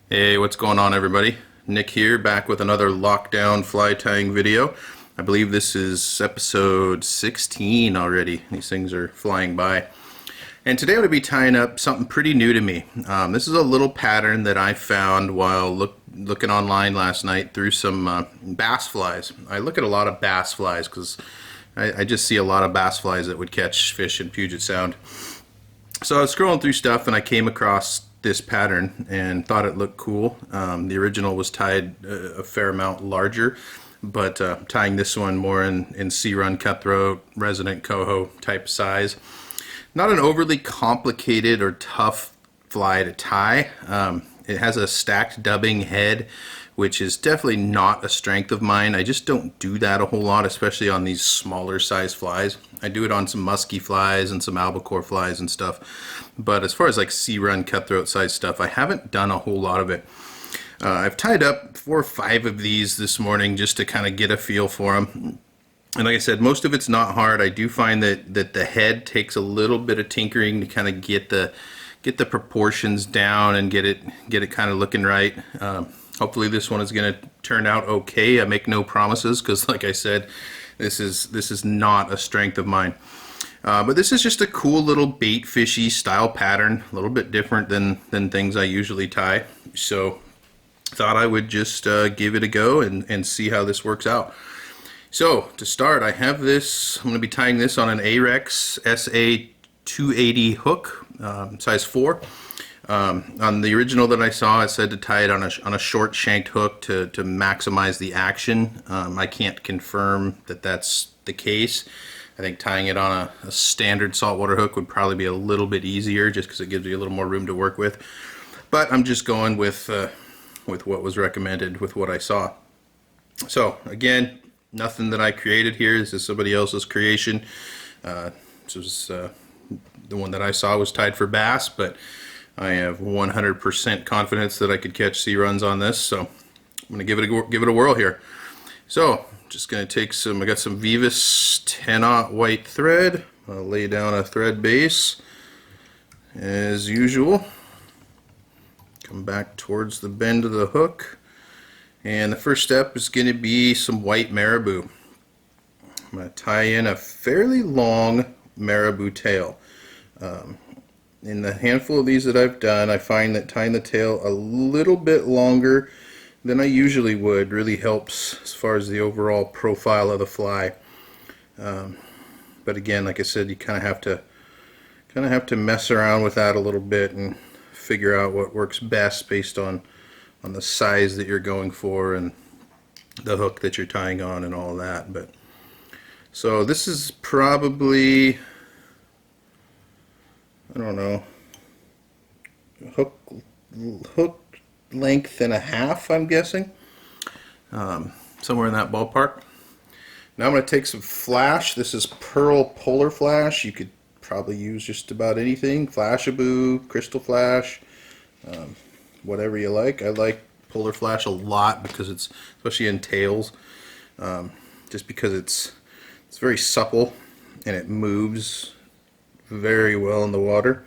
Hey, what's going on, everybody? Nick here, back with another lockdown fly tying video. I believe this is episode 16 already. These things are flying by. And today I'm going to be tying up something pretty new to me. This is a little pattern that I found while looking online last night through some bass flies. I look at a lot of bass flies because I just see a lot of bass flies that would catch fish in Puget Sound. So I was scrolling through stuff and I came across this pattern and thought it looked cool. The original was tied a fair amount larger, but tying this one more in sea-run cutthroat, resident coho type size. Not an overly complicated or tough fly to tie. It has a stacked dubbing head, which is definitely not a strength of mine. I just don't do that a whole lot, especially on these smaller size flies. I do it on some musky flies and some albacore flies and stuff. But as far as like sea-run cutthroat size stuff, I haven't done a whole lot of it. I've tied up 4 or 5 of these this morning just to kind of get a feel for them. And like I said, most of it's not hard. I do find that the head takes a little bit of tinkering to kind of get the proportions down and get it kind of looking right. Hopefully this one is going to turn out okay. I make no promises because, like I said, this is not a strength of mine. But this is just a cool little bait fishy style pattern, a little bit different than things I usually tie. So thought I would just give it a go and see how this works out. So to start, I have this. I'm going to be tying this on an Ahrex SA 280 hook, size 4. On the original that I saw, it said to tie it on a short shanked hook to maximize the action. I can't confirm that that's the case. I think tying it on a standard saltwater hook would probably be a little bit easier just because it gives you a little more room to work with. But I'm just going with what was recommended with what I saw. So again, nothing that I created here. This is somebody else's creation. This was the one that I saw was tied for bass, but I have 100% confidence that I could catch sea runs on this, so I'm going to give it a whirl here. So, just going to take I got some Vivus 10-aught white thread. I'll lay down a thread base as usual. Come back towards the bend of the hook. And the first step is going to be some white marabou. I'm going to tie in a fairly long marabou tail. In the handful of these that I've done, I find that tying the tail a little bit longer than I usually would really helps as far as the overall profile of the fly. But again, like I said, you kind of have to mess around with that a little bit and figure out what works best based on the size that you're going for and the hook that you're tying on and all that. But so this is probably, I don't know, hook length and a half, I'm guessing, somewhere in that ballpark. Now I'm going to take some flash. This is pearl polar flash. You could probably use just about anything, Flashabou, crystal flash, whatever you like. I like polar flash a lot because it's, especially in tails, just because it's very supple and it moves very well in the water.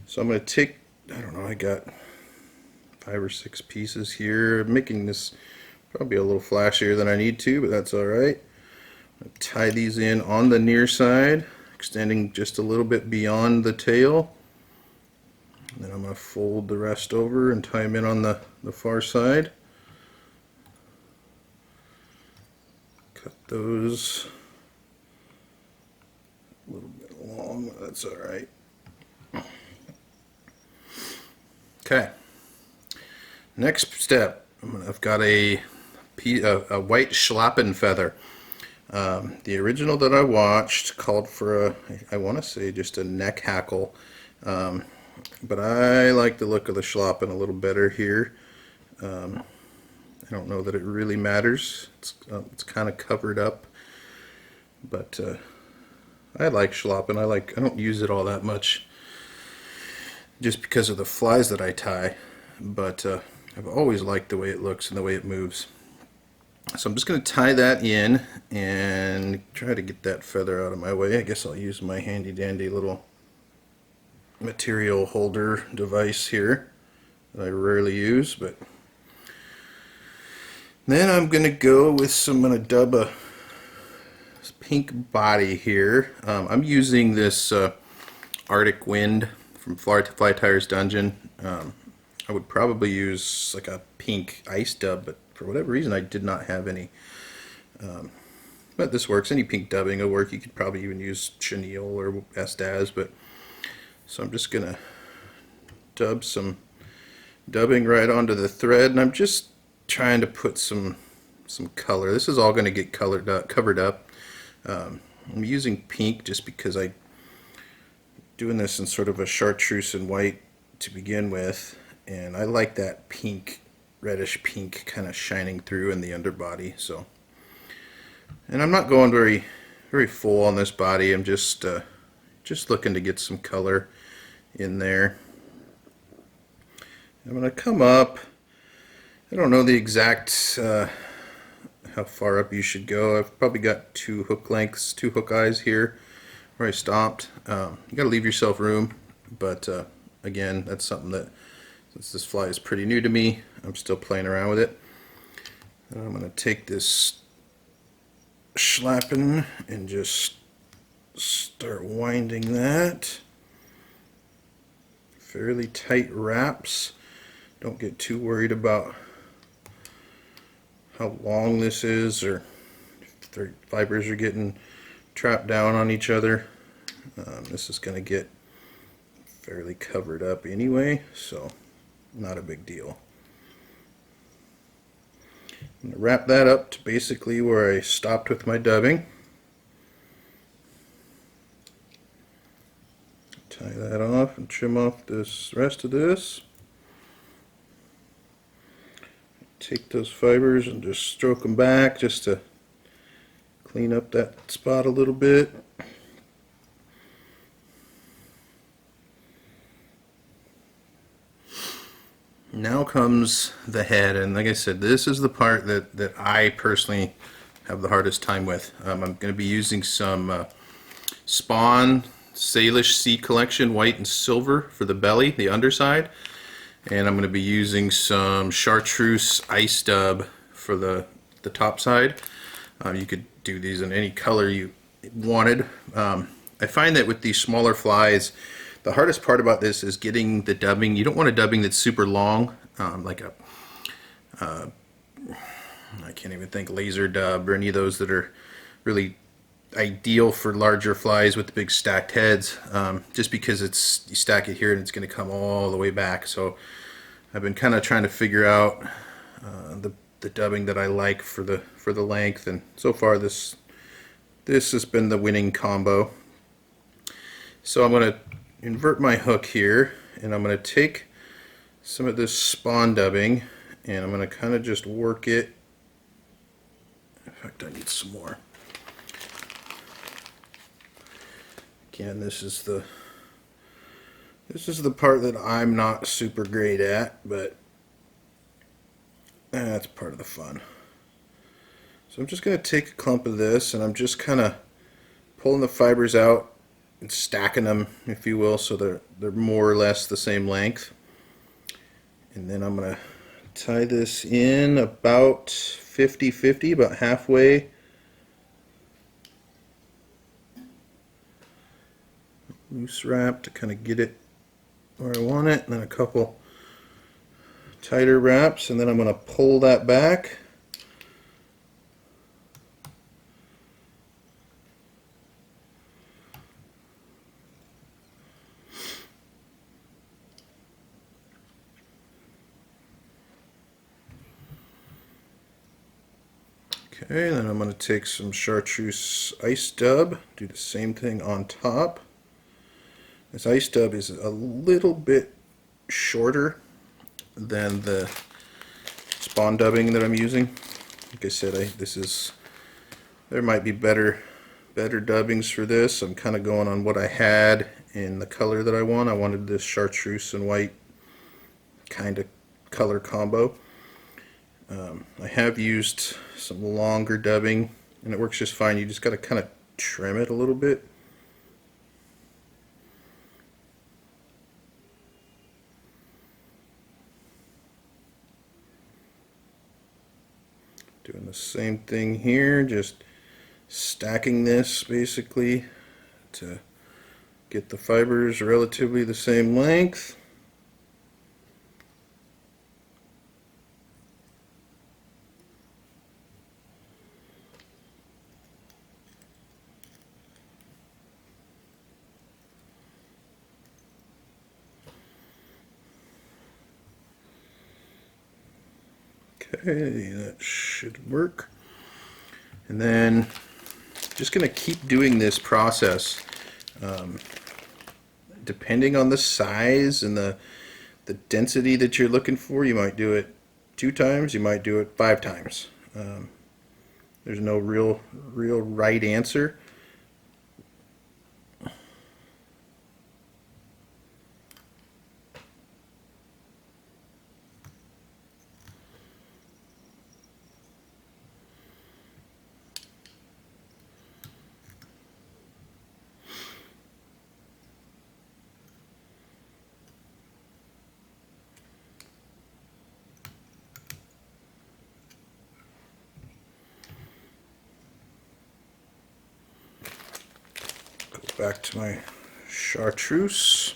So I'm going to take, I don't know, I got 5 or 6 pieces here. I'm making this probably a little flashier than I need to, but that's alright. Tie these in on the near side, extending just a little bit beyond the tail. And then I'm going to fold the rest over and tie them in on the far side. Cut those a little bit long, that's alright. Okay. Next step, I've got a white schlappen feather. The original that I watched called for I want to say just a neck hackle, but I like the look of the schlappen a little better here. I don't know that it really matters. It's kind of covered up, but I like schlappen. I don't use it all that much, just because of the flies that I tie, but I've always liked the way it looks and the way it moves. So I'm just going to tie that in and try to get that feather out of my way. I guess I'll use my handy dandy little material holder device here. that I rarely use. But then I'm going to go with I'm going to dub a pink body here. I'm using this Arctic Wind from Fly Tires Dungeon. I would probably use like a pink ice dub, but for whatever reason I did not have any. But this works. Any pink dubbing will work. You could probably even use chenille or Estaz. But so I'm just gonna dub some dubbing right onto the thread, and I'm just trying to put some color. This is all going to get covered up. I'm using pink just because I'm doing this in sort of a chartreuse and white to begin with, and I like that pink, reddish pink kind of shining through in the underbody. So, and I'm not going very full on this body. I'm just looking to get some color in there. I'm going to come up. I don't know the exact how far up you should go. I've probably got two hook eyes here where I stopped. You got to leave yourself room, but again, that's something that, since this fly is pretty new to me, I'm still playing around with it. And I'm going to take this schlappen and just start winding that. Fairly tight wraps. Don't get too worried about how long this is or if the fibers are getting trapped down on each other. This is going to get fairly covered up anyway, so not a big deal. I'm going to wrap that up to basically where I stopped with my dubbing. Tie that off and trim off this rest of this. Take those fibers and just stroke them back just to clean up that spot a little bit. Now comes the head, and like I said, this is the part that I personally have the hardest time with. I'm going to be using some Spawn Salish Seed Collection white and silver for the belly, the underside. And I'm going to be using some chartreuse ice dub for the top side. You could do these in any color you wanted. I find that with these smaller flies, the hardest part about this is getting the dubbing. You don't want a dubbing that's super long, like a I can't even think laser dub or any of those that are really ideal for larger flies with the big stacked heads, just because you stack it here and it's going to come all the way back. So I've been kind of trying to figure out the dubbing that I like for the length, and so far this has been the winning combo. So I'm going to invert my hook here, and I'm going to take some of this spawn dubbing and I'm going to kind of just work it. In fact, I need some more. Again, this is the part that I'm not super great at, but that's part of the fun. So I'm just going to take a clump of this, and I'm just kind of pulling the fibers out and stacking them, if you will, so they're more or less the same length. And then I'm going to tie this in about 50-50, about halfway. Loose wrap to kind of get it where I want it, and then a couple tighter wraps, and then I'm going to pull that back. Okay, then I'm going to take some chartreuse ice dub, do the same thing on top. This ice dub is a little bit shorter than the spawn dubbing that I'm using. Like I said, there might be better dubbings for this. I'm kind of going on what I had in the color that I want. I wanted this chartreuse and white kind of color combo. I have used some longer dubbing, and it works just fine. You just got to kind of trim it a little bit. the same thing here, just stacking this basically to get the fibers relatively the same length. Okay, that should work. And then just going to keep doing this process. Depending on the size and the density that you're looking for, you might do it 2 times, you might do it 5 times. There's no real right answer. Back to my chartreuse.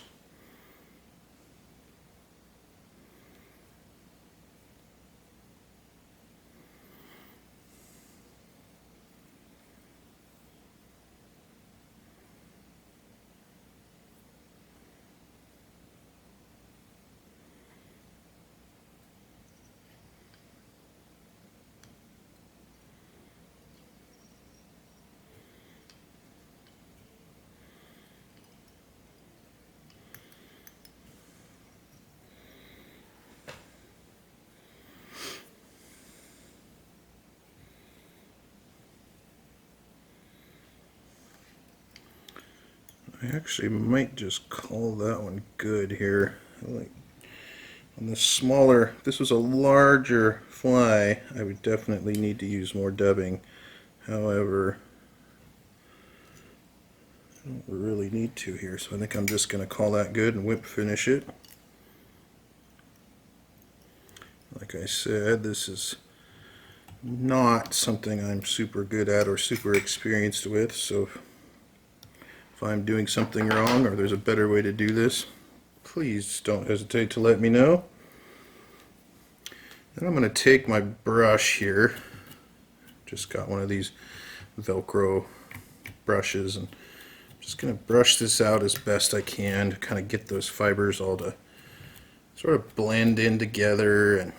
I actually might just call that one good here. Like on the smaller, if this was a larger fly, I would definitely need to use more dubbing. However, I don't really need to here, so I think I'm just going to call that good and whip finish it. Like I said, this is not something I'm super good at or super experienced with, so if I'm doing something wrong or there's a better way to do this, please don't hesitate to let me know. Then I'm going to take my brush here, just got one of these Velcro brushes, and I'm just going to brush this out as best I can to kind of get those fibers all to sort of blend in together. And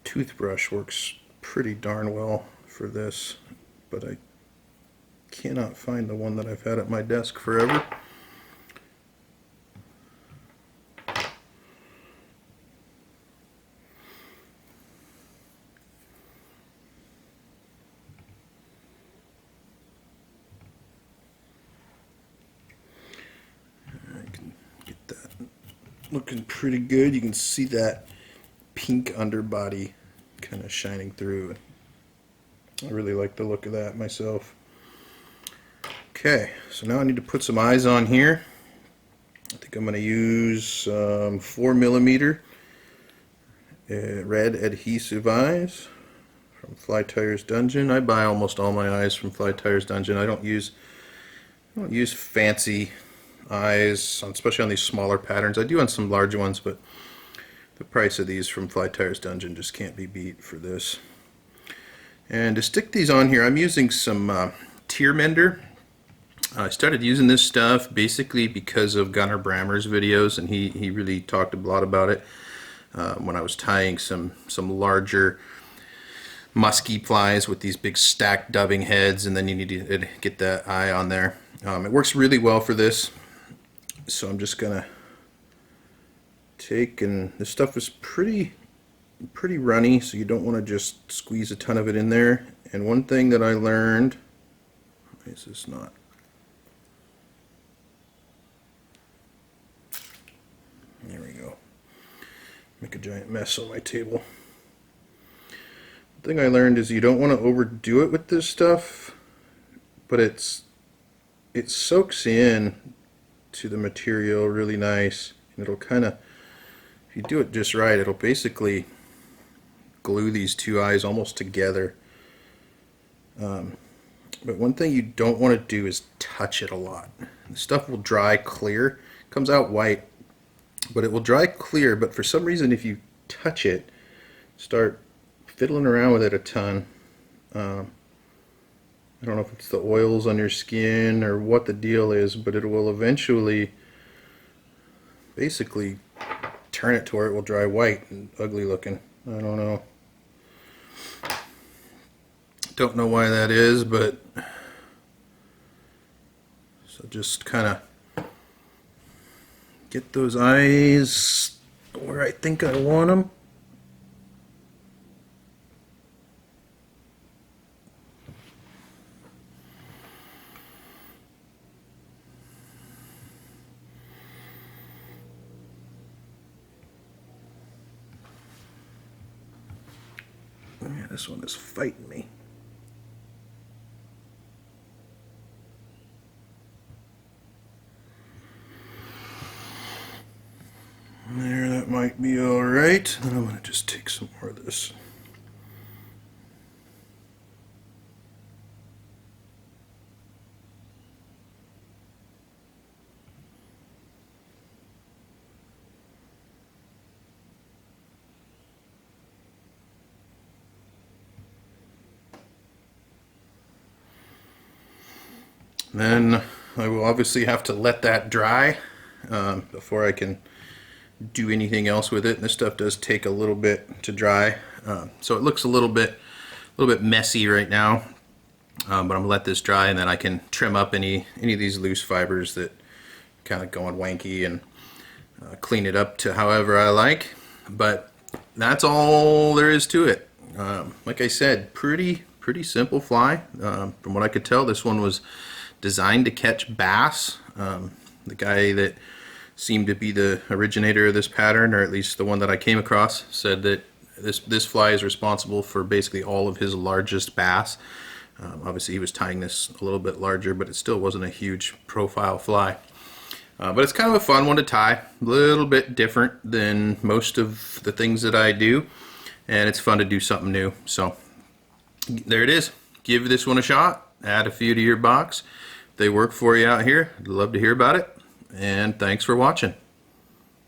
toothbrush works pretty darn well for this, but I cannot find the one that I've had at my desk forever. I can get that looking pretty good. You can see that pink underbody kind of shining through. I really like the look of that myself. Okay, so now I need to put some eyes on here. I think I'm going to use 4mm red adhesive eyes from Fly Tyers Dungeon. I buy almost all my eyes from Fly Tyers Dungeon. I don't use fancy eyes, especially on these smaller patterns. I do on some large ones, but the price of these from Fly Tyers Dungeon just can't be beat for this. And to stick these on here, I'm using some tear mender. I started using this stuff basically because of Gunnar Brammer's videos, and he really talked a lot about it when I was tying some larger musky flies with these big stacked dubbing heads, and then you need to get that eye on there. It works really well for this, so I'm just gonna take, and this stuff is pretty runny, so you don't want to just squeeze a ton of it in there. And one thing that I learned, why is this not? There we go. Make a giant mess on my table. The thing I learned is you don't want to overdo it with this stuff, but it soaks in to the material really nice, and it'll kind of, if you do it just right, it'll basically glue these two eyes almost together. But one thing you don't want to do is touch it a lot. The stuff will dry clear, comes out white, but it will dry clear. But for some reason, if you touch it, start fiddling around with it a ton, I don't know if it's the oils on your skin or what the deal is, but it will eventually basically turn it to where it will dry white and ugly looking. I don't know. Don't know why that is, but so just kind of get those eyes where I think I want them. Yeah, this one is fighting me. There, that might be alright. Then I'm going to just take some more of this. Then I will obviously have to let that dry before I can do anything else with it. And this stuff does take a little bit to dry, so it looks a little bit messy right now. But I'm gonna let this dry, and then I can trim up any of these loose fibers that kind of going wanky, and clean it up to however I like. But that's all there is to it. Like I said, pretty simple fly. From what I could tell, this one was designed to catch bass. The guy that seemed to be the originator of this pattern, or at least the one that I came across, said that this fly is responsible for basically all of his largest bass. Obviously he was tying this a little bit larger, but it still wasn't a huge profile fly. But it's kind of a fun one to tie, a little bit different than most of the things that I do, and it's fun to do something new. So there it is. Give this one a shot, add a few to your box. If they work for you out here, I'd love to hear about it, and thanks for watching.